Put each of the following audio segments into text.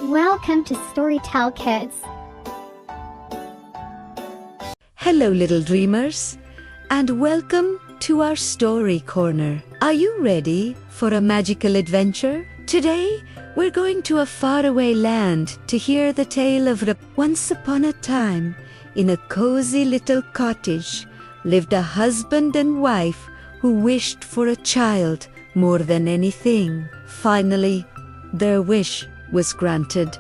Welcome to Storytime Kids. Hello little dreamers, and welcome to our story corner. Are you ready for a magical adventure? Today, we're going to a faraway land to hear the tale of once upon a time, in a cozy little cottage, lived a husband and wife who wished for a child more than anything. Finally, their wish was granted,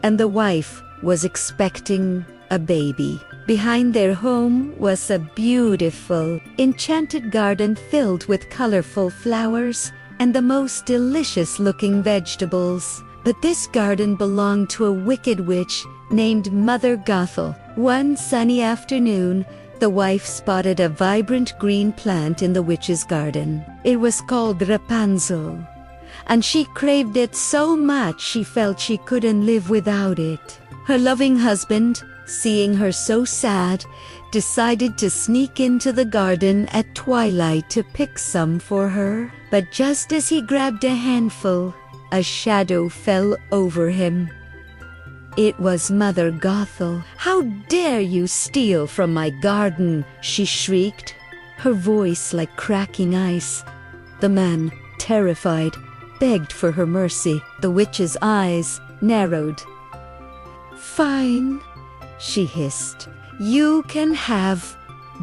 and the wife was expecting a baby. Behind their home was a beautiful, enchanted garden filled with colorful flowers and the most delicious-looking vegetables. But this garden belonged to a wicked witch named Mother Gothel. One sunny afternoon, the wife spotted a vibrant green plant in the witch's garden. It was called Rapunzel, and she craved it so much she felt she couldn't live without it. Her loving husband, seeing her so sad, decided to sneak into the garden at twilight to pick some for her. But just as he grabbed a handful, a shadow fell over him. It was Mother Gothel. "How dare you steal from my garden?" she shrieked, her voice like cracking ice. The man, terrified, begged for her mercy. The witch's eyes narrowed. "Fine," she hissed. "You can have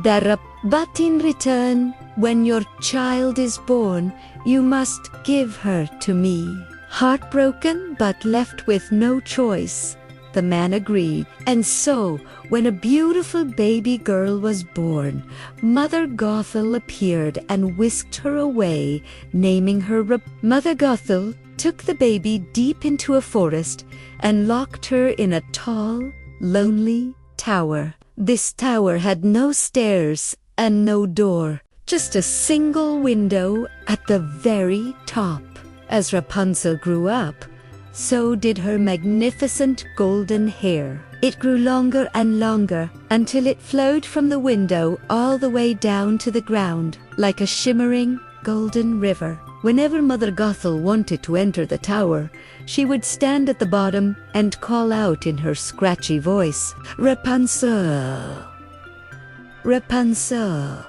that, but in return, when your child is born, you must give her to me." Heartbroken but left with no choice, the man agreed. And so, when a beautiful baby girl was born, Mother Gothel appeared and whisked her away, naming her Mother Gothel took the baby deep into a forest and locked her in a tall, lonely tower. This tower had no stairs and no door, just a single window at the very top. As Rapunzel grew up, so did her magnificent golden hair. It grew longer and longer until it flowed from the window all the way down to the ground, like a shimmering golden river. Whenever Mother Gothel wanted to enter the tower, she would stand at the bottom and call out in her scratchy voice, "Rapunzel, Rapunzel,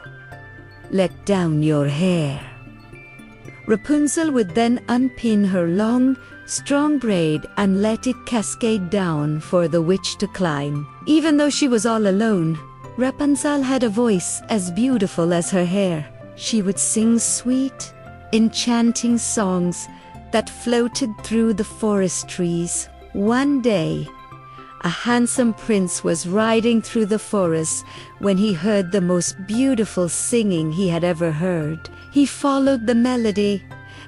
let down your hair." Rapunzel would then unpin her long, strong braid and let it cascade down for the witch to climb. Even though she was all alone, Rapunzel had a voice as beautiful as her hair. She would sing sweet, enchanting songs that floated through the forest trees. One day, a handsome prince was riding through the forest when he heard the most beautiful singing he had ever heard. He followed the melody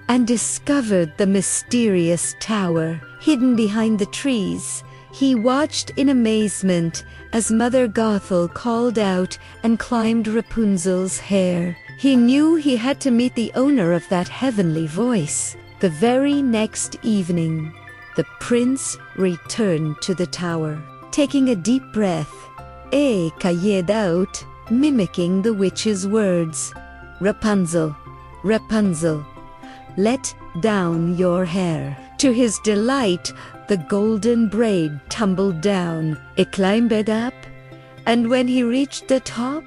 and discovered the mysterious tower hidden behind the trees. He watched in amazement as Mother Gothel called out and climbed Rapunzel's hair. He knew he had to meet the owner of that heavenly voice. The very next evening, the prince returned to the tower. Taking a deep breath, he cried out, mimicking the witch's words, "Rapunzel, Rapunzel, let down your hair." To his delight, the golden braid tumbled down. It climbed up, and when he reached the top,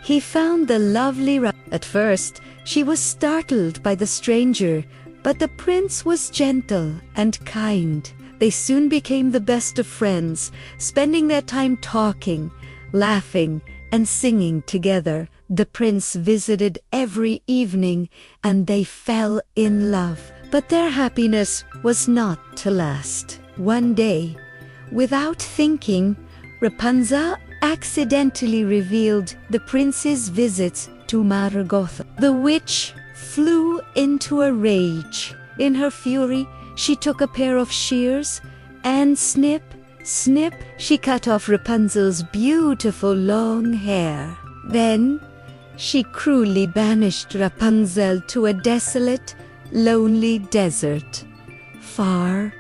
he found the lovely At first, she was startled by the stranger, but the prince was gentle and kind. They soon became the best of friends, spending their time talking, laughing, and singing together. The prince visited every evening, and they fell in love. But their happiness was not to last. One day, without thinking, Rapunzel accidentally revealed the prince's visits to Mother Gothel. The witch flew into a rage. In her fury, she took a pair of shears and snip, snip, she cut off Rapunzel's beautiful long hair. Then, she cruelly banished Rapunzel to a desolate, lonely desert, far,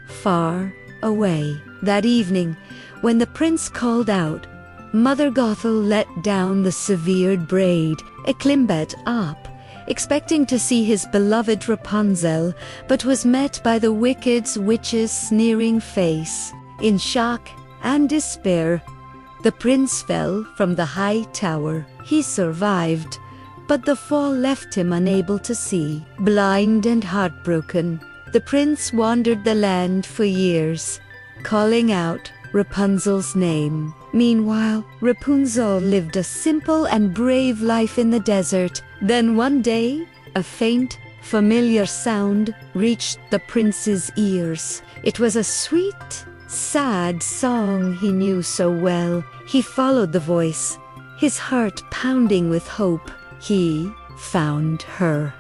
far away. That evening, when the prince called out, Mother Gothel let down the severed braid. It climbed up. expecting to see his beloved Rapunzel, but was met by the wicked witch's sneering face. In shock and despair, the prince fell from the high tower. He survived, but the fall left him unable to see. Blind and heartbroken, the prince wandered the land for years, calling out Rapunzel's name. Meanwhile, Rapunzel lived a simple and brave life in the desert. Then one day, a faint, familiar sound reached the prince's ears. It was a sweet, sad song he knew so well. He followed the voice, his heart pounding with hope. He found her.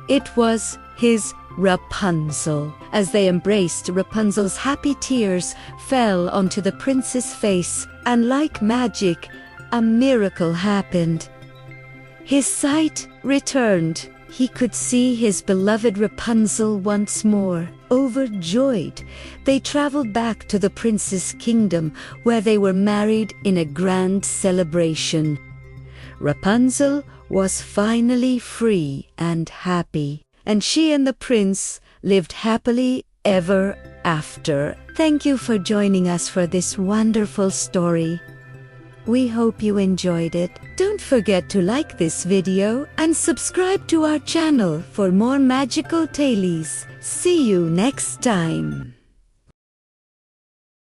It was his Rapunzel. As they embraced, Rapunzel's happy tears fell onto the prince's face, and like magic, a miracle happened. His sight returned. He could see his beloved Rapunzel once more. Overjoyed, they traveled back to the prince's kingdom, where they were married in a grand celebration. Rapunzel was finally free and happy, and she and the prince lived happily ever after. Thank you for joining us for this wonderful story. We hope you enjoyed it. Don't forget to like this video and subscribe to our channel for more magical tales. See you next time.